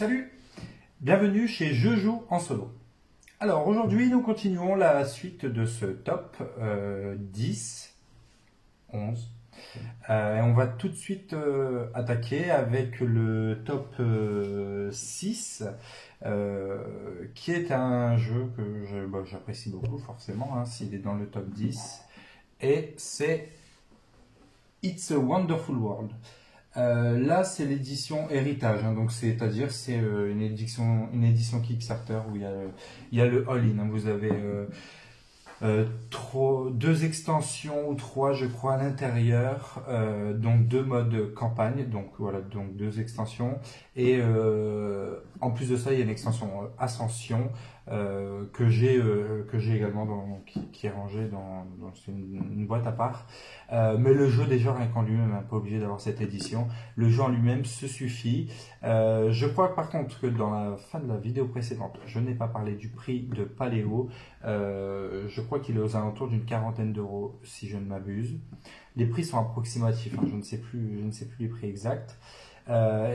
Salut, bienvenue chez Je joue en solo. Alors aujourd'hui nous continuons la suite de ce top 10, 11. Et on va tout de suite attaquer avec le top 6 qui est un jeu que j'apprécie beaucoup forcément s'il est dans le top 10 et c'est It's a Wonderful World. Là, c'est l'édition héritage, donc c'est-à-dire c'est une édition Kickstarter où il y a le all-in. Vous avez deux extensions ou trois, je crois, à l'intérieur, donc deux modes campagne, donc voilà, donc deux extensions. Et en plus de ça, il y a une extension Ascension que j'ai également qui est rangée dans une boîte à part. Mais le jeu déjà rien qu'en lui-même, pas obligé d'avoir cette édition. Le jeu en lui-même se suffit. Je crois par contre que dans la fin de la vidéo précédente, je n'ai pas parlé du prix de Paléo. Je crois qu'il est aux alentours d'une quarantaine d'euros si je ne m'abuse. Les prix sont approximatifs, je ne sais plus les prix exacts.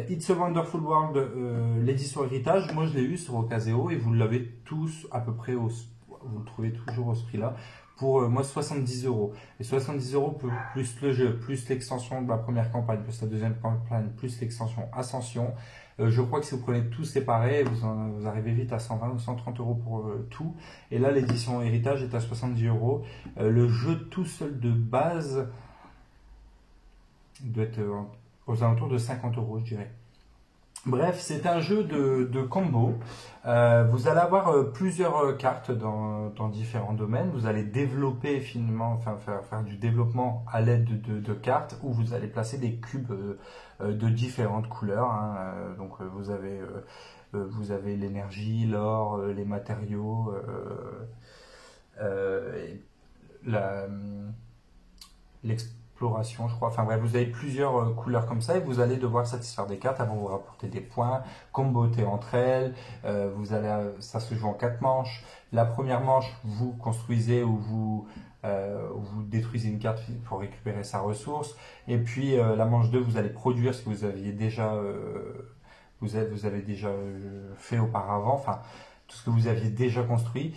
It's a Wonderful World, l'édition héritage, moi je l'ai eu sur Ocaseo et vous l'avez tous à peu près, vous le trouvez toujours au ce prix-là, pour moi 70 euros. Et 70 euros plus le jeu, plus l'extension de la première campagne, plus la deuxième campagne, plus l'extension Ascension. Je crois que si vous prenez tout séparé, vous arrivez vite à 120 ou 130 euros pour tout. Et là, l'édition héritage est à 70 euros. Le jeu tout seul de base doit être aux alentours de 50 euros, je dirais. Bref, c'est un jeu de combo. Vous allez avoir plusieurs cartes dans différents domaines. Vous allez développer finalement, faire du développement à l'aide de cartes où vous allez placer des cubes de différentes couleurs. Donc vous avez l'énergie, l'or, les matériaux, l'exploration, je crois. Enfin bref, vous avez plusieurs couleurs comme ça et vous allez devoir satisfaire des cartes avant de vous rapporter des points, comboter entre elles. Ça se joue en 4 manches. La première manche, vous construisez ou vous détruisez une carte pour récupérer sa ressource. Et puis la manche 2, vous allez produire ce que vous aviez déjà, vous avez déjà fait auparavant. Enfin, tout ce que vous aviez déjà construit.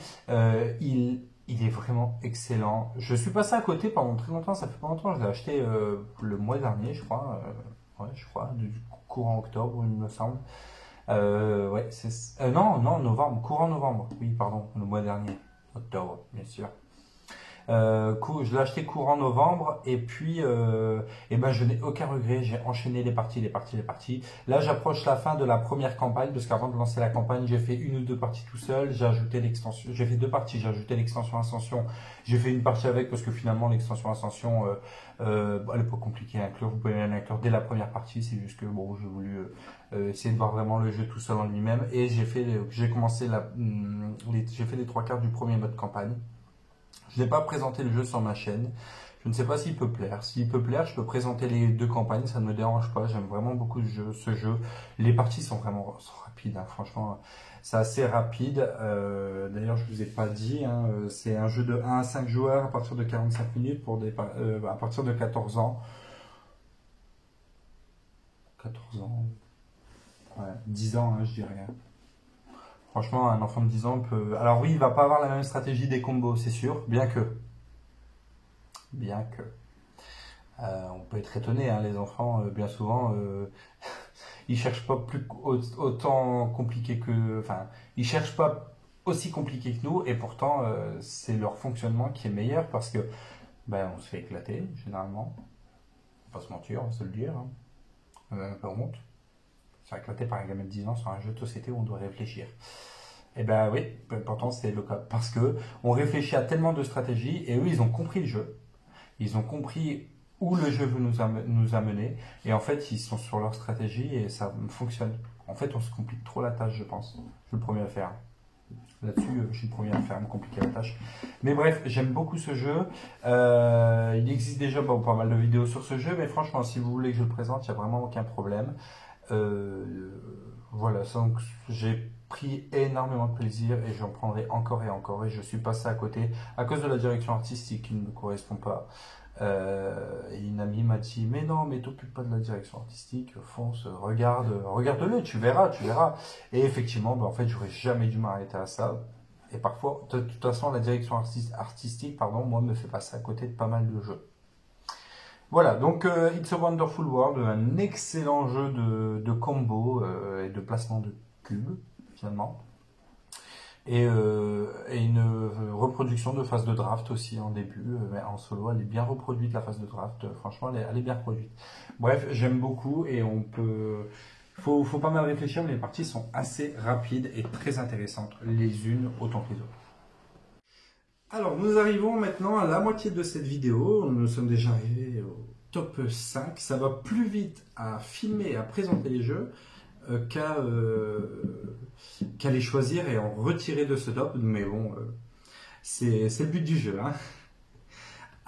Il est vraiment excellent. Je suis passé à côté pendant très longtemps, ça fait pas longtemps, je l'ai acheté le mois dernier, je crois. Du courant octobre, il me semble. Non, novembre, courant novembre. Oui, pardon, le mois dernier. Octobre, bien sûr. Je l'ai acheté courant novembre et puis je n'ai aucun regret, j'ai enchaîné les parties. Là j'approche la fin de la première campagne parce qu'avant de lancer la campagne j'ai fait une ou deux parties tout seul, j'ai ajouté l'extension, j'ai fait deux parties, j'ai ajouté l'extension Ascension, j'ai fait une partie avec parce que finalement l'extension Ascension elle est pas compliquée à inclure, vous pouvez l'inclure dès la première partie, c'est juste que bon j'ai voulu essayer de voir vraiment le jeu tout seul en lui-même et j'ai fait les trois quarts du premier mode campagne. Je n'ai pas présenté le jeu sur ma chaîne. Je ne sais pas s'il peut plaire. S'il peut plaire, je peux présenter les deux campagnes. Ça ne me dérange pas. J'aime vraiment beaucoup ce jeu. Les parties sont rapides. Franchement, c'est assez rapide. D'ailleurs, je ne vous ai pas dit. C'est un jeu de 1 à 5 joueurs à partir de 45 minutes à partir de 14 ans. 14 ans. Ouais, 10 ans, je dirais. Franchement, un enfant de 10 ans peut... Alors oui, il va pas avoir la même stratégie des combos, c'est sûr, bien que... on peut être étonné, les enfants, bien souvent, ils cherchent pas autant compliqué que... Enfin, ils cherchent pas aussi compliqué que nous, et pourtant, c'est leur fonctionnement qui est meilleur, parce que, on se fait éclater, généralement. On va pas se mentir, on va se le dire. On a un peu honte. Se faire éclater par un gamin de 10 ans sur un jeu de société où on doit réfléchir. Et oui, pourtant c'est le cas. Parce que on réfléchit à tellement de stratégies et eux ils ont compris le jeu. Ils ont compris où le jeu veut nous amener. Et en fait ils sont sur leur stratégie et ça fonctionne. En fait on se complique trop la tâche je pense. Je suis le premier à le faire. Là-dessus je suis le premier à le faire, me compliquer la tâche. Mais bref, j'aime beaucoup ce jeu. Il existe déjà pas mal de vidéos sur ce jeu. Mais franchement si vous voulez que je le présente, il n'y a vraiment aucun problème. Voilà, donc j'ai pris énormément de plaisir et j'en prendrai encore et encore. Et je suis passé à côté à cause de la direction artistique qui ne me correspond pas. Et une amie m'a dit, mais non, mais t'occupes pas de la direction artistique, fonce, regarde-le, tu verras, tu verras. Et effectivement, en fait, j'aurais jamais dû m'arrêter à ça. Et parfois, de toute façon, la direction artistique, pardon, moi, me fait passer à côté de pas mal de jeux. Voilà, donc It's a Wonderful World, un excellent jeu de combo et de placement de cubes, finalement. Et une reproduction de phase de draft aussi en début, mais en solo, elle est bien reproduite la phase de draft, franchement, elle est bien reproduite. Bref, j'aime beaucoup et on peut... Faut pas mal réfléchir, mais les parties sont assez rapides et très intéressantes, les unes autant que les autres. Alors, nous arrivons maintenant à la moitié de cette vidéo. Nous sommes déjà arrivés au top 5. Ça va plus vite à filmer et à présenter les jeux qu'à les choisir et en retirer de ce top. Mais bon, c'est le but du jeu, hein.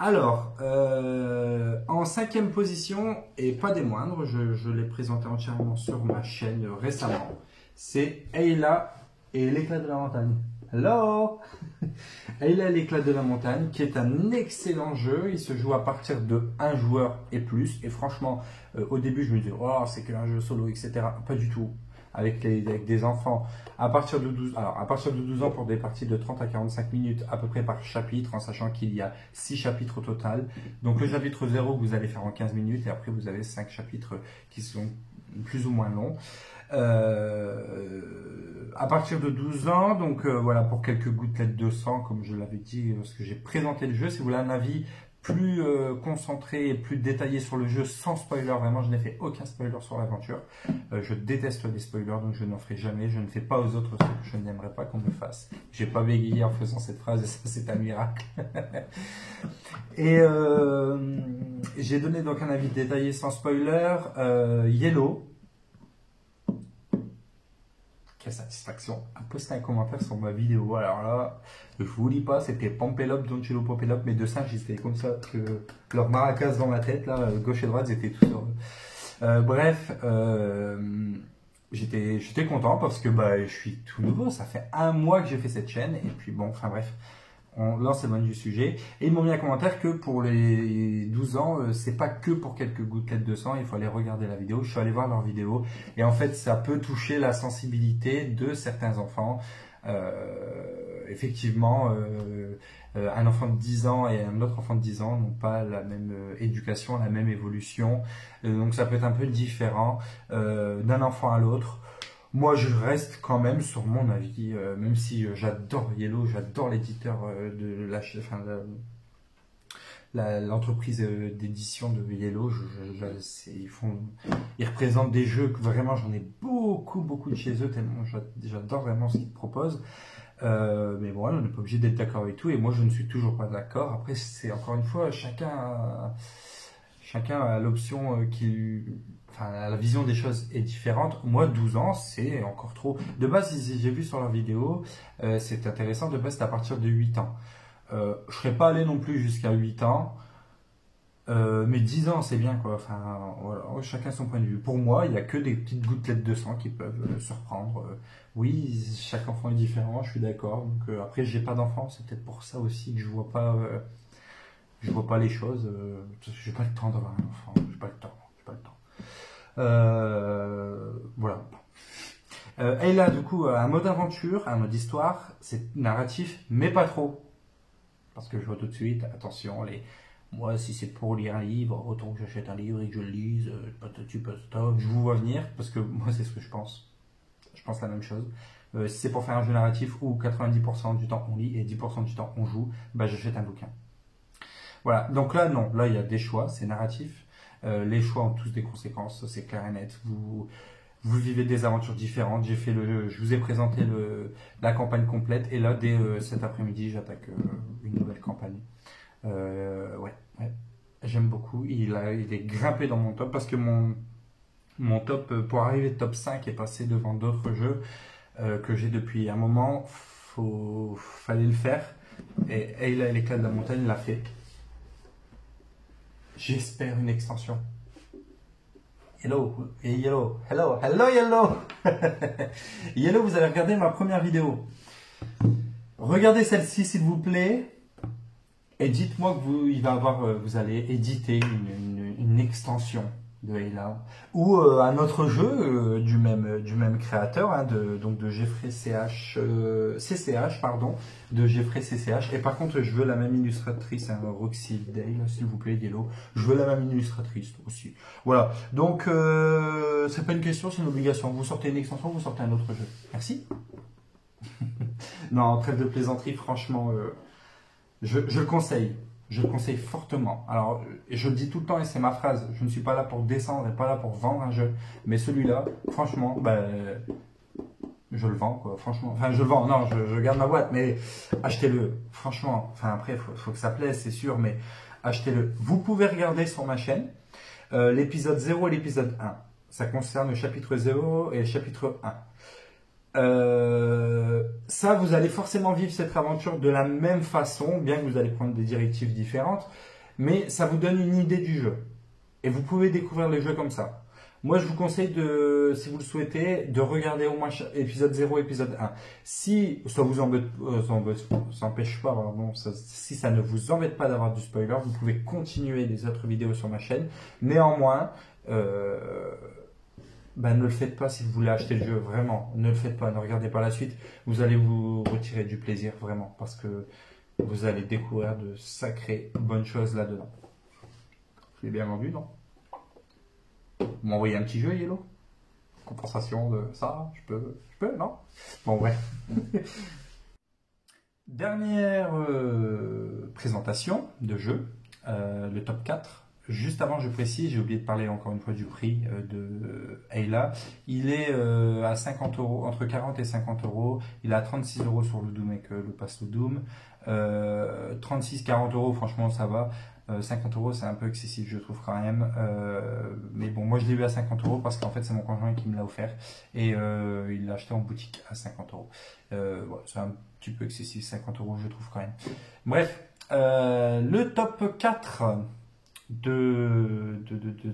Alors, en 5e position, et pas des moindres, je l'ai présenté entièrement sur ma chaîne récemment, c'est Ayla et l'éclat de la montagne. Hello! Ayla et l'éclat de la montagne, qui est un excellent jeu. Il se joue à partir de 1 joueur et plus. Et franchement, au début, je me disais, oh, c'est qu'un jeu solo, etc. Pas du tout. Avec des enfants, à partir de 12 ans pour des parties de 30 à 45 minutes à peu près par chapitre, en sachant qu'il y a 6 chapitres au total. Donc le chapitre 0 vous allez faire en 15 minutes et après vous avez 5 chapitres qui sont plus ou moins longs. À partir de 12 ans, donc voilà, pour quelques gouttelettes de sang, comme je l'avais dit lorsque j'ai présenté le jeu. Si vous voulez un avis plus concentré et plus détaillé sur le jeu, sans spoiler, vraiment, je n'ai fait aucun spoiler sur l'aventure. Je déteste les spoilers, donc je n'en ferai jamais. Je ne fais pas aux autres ce que je n'aimerais pas qu'on me fasse. J'ai pas bégayé en faisant cette phrase, et ça, c'est un miracle. Et j'ai donné donc un avis détaillé sans spoiler. Yellow. Quelle satisfaction à poster un commentaire sur ma vidéo. Alors là, je vous lis pas, c'était Pampelope, Don Chilo Pampelope, mes deux singes, ils étaient comme ça, que leurs maracas dans ma tête, là, gauche et droite, ils étaient tous heureux. Bref, j'étais content parce que je suis tout nouveau, ça fait 1 mois que j'ai fait cette chaîne, et puis bon, enfin bref. Là, c'est loin du sujet. Et ils m'ont mis un commentaire que pour les 12 ans, c'est pas que pour quelques gouttelettes de sang, il faut aller regarder la vidéo. Je suis allé voir leur vidéo. Et en fait, ça peut toucher la sensibilité de certains enfants. Effectivement, un enfant de 10 ans et un autre enfant de 10 ans n'ont pas la même éducation, la même évolution. Donc ça peut être un peu différent d'un enfant à l'autre. Moi, je reste quand même sur mon avis, même si j'adore Yellow, j'adore l'éditeur de l'entreprise d'édition de Yellow. Ils représentent des jeux que vraiment j'en ai beaucoup de chez eux, tellement j'adore vraiment ce qu'ils proposent. Mais bon, on n'est pas obligé d'être d'accord avec tout, et moi je ne suis toujours pas d'accord. Après, c'est encore une fois, chacun a l'option la vision des choses est différente. Moi, 12 ans, c'est encore trop. De base, j'ai vu sur leur vidéo, c'est intéressant, de base, c'est à partir de 8 ans. Je serais pas allé non plus jusqu'à 8 ans, mais 10 ans, c'est bien, quoi. Enfin, voilà, chacun son point de vue. Pour moi, il n'y a que des petites gouttelettes de sang qui peuvent surprendre. Oui, chaque enfant est différent, je suis d'accord. Donc, après, j'ai pas d'enfant, c'est peut-être pour ça aussi que je vois pas les choses. J'ai pas le temps d'avoir un enfant, j'ai pas le temps. Voilà. Ayla, du coup, un mode aventure, un mode histoire, c'est narratif, mais pas trop. Parce que je vois tout de suite, attention, moi, si c'est pour lire un livre, autant que j'achète un livre et que je le lise, je vous vois venir, parce que moi, c'est ce que je pense. Je pense la même chose. Si c'est pour faire un jeu narratif où 90% du temps on lit et 10% du temps on joue, j'achète un bouquin. Voilà, donc là, non, là, il y a des choix, c'est narratif. Les choix ont tous des conséquences, c'est clair et net. Vous vivez des aventures différentes. Je vous ai présenté la campagne complète, et là, dès cet après-midi, j'attaque une nouvelle campagne. Ouais, j'aime beaucoup. Il est grimpé dans mon top parce que mon top, pour arriver top 5, est passé devant d'autres jeux que j'ai depuis un moment. Fallait le faire. Et Ayla et l'éclat de la montagne l'a fait. J'espère une extension. Hello, et Yellow, hello, hello Yellow. Yellow, vous avez regardé ma première vidéo. Regardez celle-ci s'il vous plaît. Et dites-moi que vous allez éditer une extension de Ayla ou un autre jeu du même créateur, hein, donc de Jeffrey CCH, pardon, de Jeffrey CCH. Et par contre, je veux la même illustratrice, hein, Roxy Dale, s'il vous plaît, Yellow. Je veux la même illustratrice aussi. Voilà. Donc, c'est pas une question, c'est une obligation. Vous sortez une extension, vous sortez un autre jeu. Merci. Non, trêve de plaisanterie, franchement. Je le conseille. Je le conseille fortement. Alors, je le dis tout le temps et c'est ma phrase. Je ne suis pas là pour descendre et pas là pour vendre un jeu. Mais celui-là, franchement, je le vends, quoi. Franchement. Enfin, je le vends. Non, je garde ma boîte. Mais achetez-le. Franchement. Enfin, après, faut que ça plaise, c'est sûr. Mais achetez-le. Vous pouvez regarder sur ma chaîne l'épisode 0 et l'épisode 1. Ça concerne le chapitre 0 et le chapitre 1. Ça, vous allez forcément vivre cette aventure de la même façon, bien que vous allez prendre des directives différentes, mais ça vous donne une idée du jeu. Et vous pouvez découvrir le jeu comme ça. Moi, je vous conseille si vous le souhaitez, de regarder au moins épisode 0, épisode 1. Si ça vous empêche pas, pardon, si ça ne vous embête pas d'avoir du spoiler, vous pouvez continuer les autres vidéos sur ma chaîne. Néanmoins, ne le faites pas si vous voulez acheter le jeu, vraiment, ne le faites pas, ne regardez pas la suite, vous allez vous retirer du plaisir, vraiment, parce que vous allez découvrir de sacrées bonnes choses là-dedans. Je l'ai bien vendu, non? Vous m'envoyez un petit jeu, Yellow? Compensation de ça, je peux, non? Bon, ouais. Dernière présentation de jeu, le top 4. Juste avant, je précise, j'ai oublié de parler encore une fois du prix de Ayla. Il est à 50 euros, entre 40 et 50 euros. Il est à 36 euros sur le Doom avec le pass le Doom. 36-40 euros, franchement, ça va. 50 euros, c'est un peu excessif, je trouve quand même. Mais bon, moi je l'ai eu à 50 euros parce qu'en fait, c'est mon conjoint qui me l'a offert. Et il l'a acheté en boutique à 50 euros. Voilà, c'est un petit peu excessif, 50 euros, je trouve quand même. Bref, le top 4 de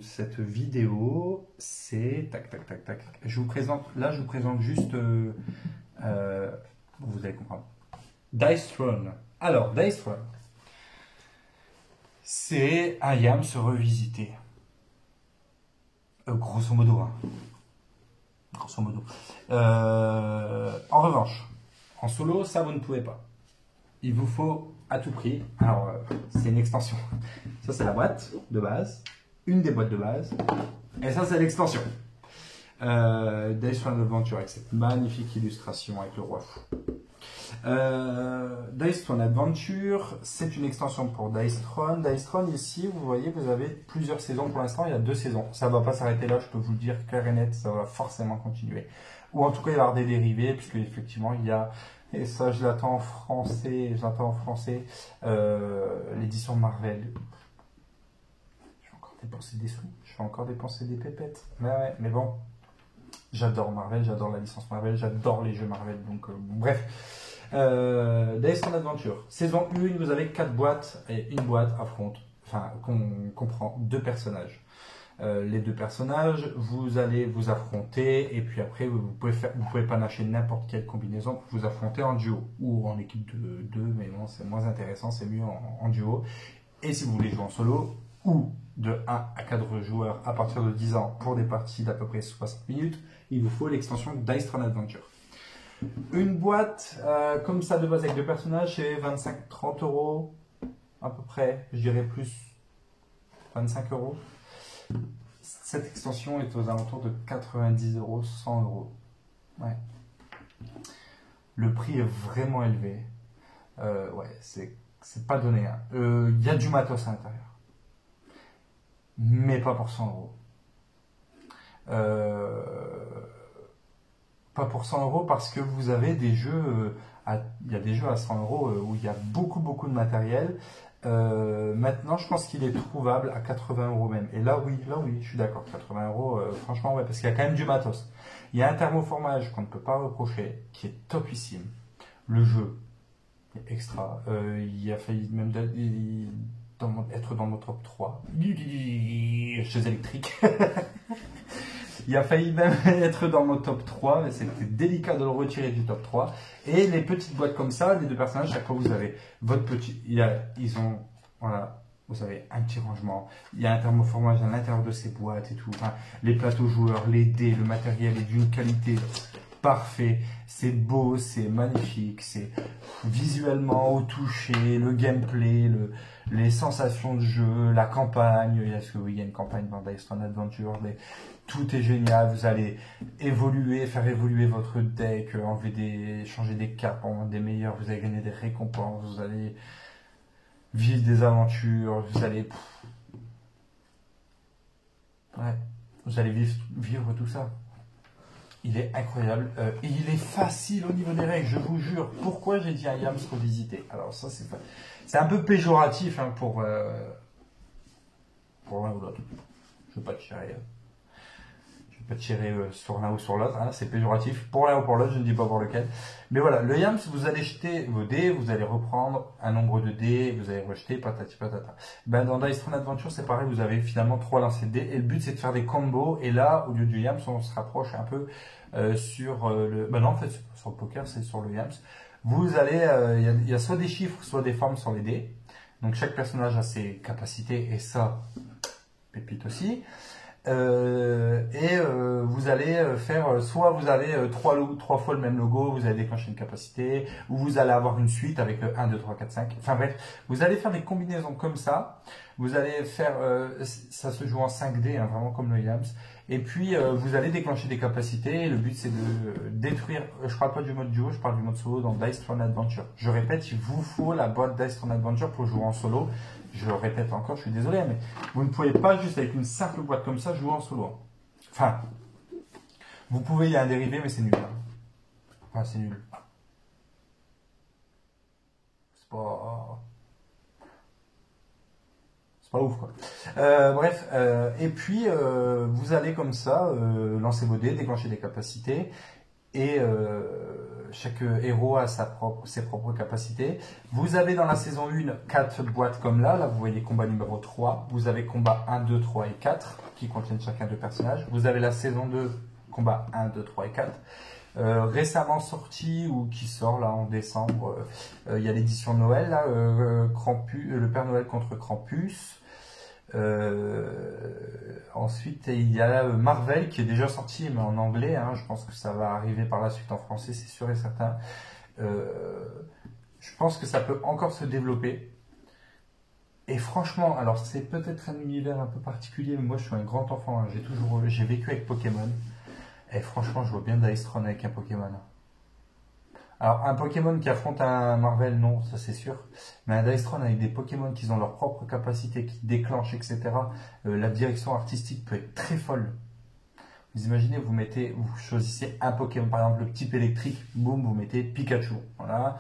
cette vidéo, c'est tac. Je vous présente juste, vous allez comprendre. Dice Throne. Alors, Dice Throne, c'est un YAMS revisité. Grosso modo, hein. Grosso modo. En revanche, en solo, ça vous ne pouvez pas. Il vous faut à tout prix. Alors, c'est une extension. Ça, c'est la boîte de base. Une des boîtes de base. Et ça, c'est l'extension. Dice Throne Adventure avec cette magnifique illustration avec le roi fou. Dice Throne Adventure, c'est une extension pour Dice Throne. Dice Throne, ici, vous voyez, vous avez plusieurs saisons. Pour l'instant, il y a 2 saisons. Ça ne va pas s'arrêter là, je peux vous le dire clair et net. Ça va forcément continuer. Ou en tout cas, il va y avoir des dérivés, puisque effectivement, il y a... Et ça, je l'attends en français. L'édition Marvel. Je vais encore dépenser des sous. Je vais encore dépenser des pépettes. Mais bon. J'adore Marvel, j'adore la licence Marvel, j'adore les jeux Marvel. Donc, bref. Dice Throne Adventure. Saison 1, vous avez 4 boîtes. Et une boîte affronte. Enfin, comprend 2 personnages. Les 2 personnages, vous allez vous affronter et puis après vous pouvez panacher n'importe quelle combinaison pour vous affronter en duo ou en équipe de 2, mais non, c'est moins intéressant, c'est mieux en duo. Et si vous voulez jouer en solo ou de 1 à 4 joueurs à partir de 10 ans pour des parties d'à peu près 60 minutes, il vous faut l'extension Dice Throne Adventure. Une boîte comme ça de base avec 2 personnages, c'est 25-30 euros à peu près, je dirais plus 25 euros. Cette extension est aux alentours de 90 euros, 100 euros. Ouais. Le prix est vraiment élevé. Ouais, c'est pas donné. Il y a du matos à l'intérieur. Mais pas pour 100 euros. Pas pour 100 euros parce que vous avez des jeux. Il y a des jeux à 100 euros où il y a beaucoup de matériel. Maintenant, je pense qu'il est trouvable à 80 euros même. Et là, oui, je suis d'accord. 80 euros, franchement, ouais, parce qu'il y a quand même du matos. Il y a un thermoformage qu'on ne peut pas reprocher, qui est topissime. Le jeu est extra. Il a failli même être dans mon top 3. Chez électrique. Il a failli même être dans mon top 3, mais c'était délicat de le retirer du top 3. Et les petites boîtes comme ça, les deux personnages, chaque fois vous avez votre petit... Ils ont, voilà, vous avez un petit rangement. Il y a un thermoformage à l'intérieur de ces boîtes et tout. Enfin, les plateaux joueurs, les dés, le matériel est d'une qualité parfait. C'est beau, c'est magnifique, c'est visuellement au toucher, le gameplay, les sensations de jeu, la campagne. Est-ce que oui, il y a une campagne dans Dice Throne Adventure, tout est génial. Vous allez évoluer, faire évoluer votre deck, changer des cartes pour en des meilleurs. Vous allez gagner des récompenses, vous allez vivre des aventures, vous allez, ouais, vous allez vivre tout ça. Il est incroyable et il est facile au niveau des règles, je vous jure. Pourquoi j'ai dit un Yams revisité? Alors ça c'est un peu péjoratif hein, pour l'un ou l'autre. Je ne vais pas tirer sur l'un ou sur l'autre, hein, c'est péjoratif. Pour l'un ou pour l'autre, je ne dis pas pour lequel. Mais voilà, le Yams, vous allez jeter vos dés, vous allez reprendre un nombre de dés, vous allez rejeter, patati patata. Ben, dans Dice Throne Adventure, c'est pareil, vous avez finalement 3 lancers de dés, et le but c'est de faire des combos, et là, au lieu du Yams, on se rapproche un peu sur le... Ben non, en fait, sur le poker, c'est sur le Yams. Vous allez, il y a soit des chiffres, soit des formes sur les dés. Donc chaque personnage a ses capacités, et ça, pépite aussi. Vous allez faire, soit vous avez trois fois le même logo, vous allez déclencher une capacité, ou vous allez avoir une suite avec 1, 2, 3, 4, 5. Enfin bref, vous allez faire des combinaisons comme ça. Vous allez faire, ça se joue en 5D, hein, vraiment comme le Yams. Et puis vous allez déclencher des capacités. Et le but c'est de détruire, je parle pas du mode duo, je parle du mode solo dans Dice Throne Adventure. Je répète, il vous faut la boîte Dice Throne Adventure pour jouer en solo. Je le répète encore, je suis désolé, mais vous ne pouvez pas juste avec une simple boîte comme ça jouer en solo. Enfin, vous pouvez, il y a un dérivé, mais c'est nul. Hein. Enfin, c'est nul. C'est pas ouf, quoi. Bref, et puis, vous allez comme ça, lancer vos dés, déclencher des capacités, et chaque héros a ses propres capacités. Vous avez dans la saison 1 4 boîtes comme là, vous voyez combat numéro 3, vous avez combat 1, 2, 3 et 4 qui contiennent chacun 2 personnages. Vous avez la saison 2, combat 1, 2, 3 et 4. Récemment sorti ou qui sort là en décembre, il y a l'édition Noël, là, le Père Noël contre Krampus. Ensuite, il y a Marvel qui est déjà sorti, mais en anglais. Hein, je pense que ça va arriver par la suite en français, c'est sûr et certain. Je pense que ça peut encore se développer. Et franchement, alors c'est peut-être un univers un peu particulier, mais moi je suis un grand enfant. Hein, j'ai vécu avec Pokémon. Et franchement, je vois bien Dice Throne avec un Pokémon. Alors, un Pokémon qui affronte un Marvel, non, ça c'est sûr. Mais un Dice Throne avec des Pokémon qui ont leurs propres capacités, qui déclenchent, etc. La direction artistique peut être très folle. Vous imaginez, vous choisissez un Pokémon, par exemple le type électrique, boum, vous mettez Pikachu. Voilà.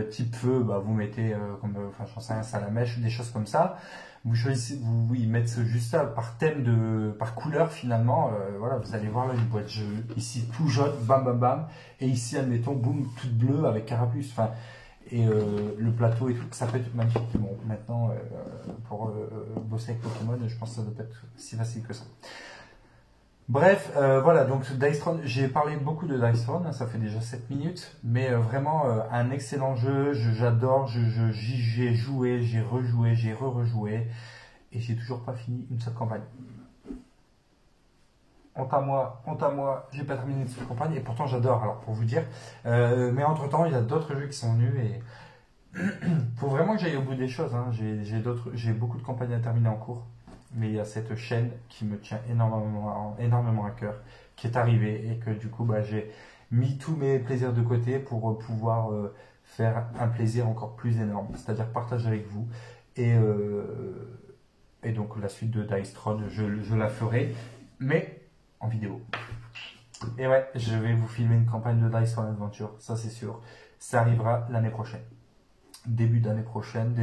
Type feu, bah, vous mettez enfin, j'en sais rien, Salamèche, des choses comme ça. Vous choisissez, ils mettent juste ça par thème par couleur finalement. Voilà, vous allez voir là une boîte jeu ici tout jaune, bam bam bam, et ici admettons boum toute bleue avec carapuce. Enfin, et le plateau et tout, ça peut être magnifique. Bon, maintenant pour bosser avec Pokémon, je pense que ça doit pas être si facile que ça. Bref, voilà, donc Dice Throne, j'ai parlé beaucoup de Dice Throne, ça fait déjà 7 minutes, mais vraiment un excellent jeu, j'adore, j'y ai joué, j'ai rejoué, j'ai re-rejoué, et j'ai toujours pas fini une seule campagne. Honte à moi, j'ai pas terminé une seule campagne, et pourtant j'adore, alors pour vous dire, mais entre temps il y a d'autres jeux qui sont venus, et faut vraiment que j'aille au bout des choses, hein. J'ai beaucoup de campagnes à terminer en cours. Mais il y a cette chaîne qui me tient énormément à cœur, qui est arrivée et que du coup bah, j'ai mis tous mes plaisirs de côté pour pouvoir faire un plaisir encore plus énorme, c'est-à-dire partager avec vous. Et donc la suite de Dice Throne, je la ferai, mais en vidéo. Et ouais, je vais vous filmer une campagne de Dice Throne Adventure, ça c'est sûr. Ça arrivera l'année prochaine. Début d'année prochaine,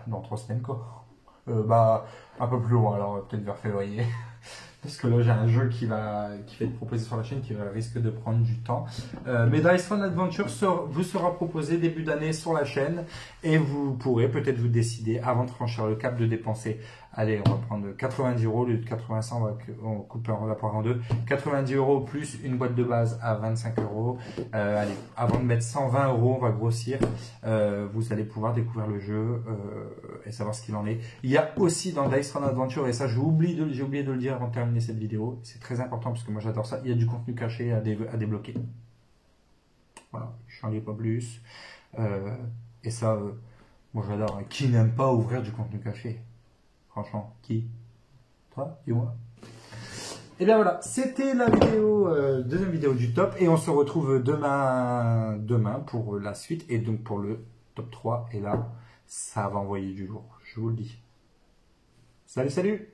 dans 3 semaines quoi. Un peu plus loin, alors peut-être vers février. Parce que là, j'ai un jeu qui va être proposé sur la chaîne qui risque de prendre du temps. Mais Dice Throne Adventure vous sera proposé début d'année sur la chaîne. Et vous pourrez peut-être vous décider, avant de franchir le cap, de dépenser Allez, on va prendre 90 euros au lieu de 85, on coupe la poire en deux. 90 euros plus une boîte de base à 25 euros. Allez, avant de mettre 120 euros, on va grossir. Vous allez pouvoir découvrir le jeu et savoir ce qu'il en est. Il y a aussi dans Dice Run Adventure, et ça j'ai oublié de le dire avant de terminer cette vidéo, c'est très important parce que moi j'adore ça, il y a du contenu caché à débloquer. Voilà, je n'en dis pas plus. Et ça, moi j'adore. Qui n'aime pas ouvrir du contenu caché? Franchement, qui? Toi? Dis-moi. Et bien voilà, c'était la vidéo, deuxième vidéo du top. Et on se retrouve demain pour la suite. Et donc pour le top 3. Et là, ça va envoyer du lourd. Je vous le dis. Salut, salut!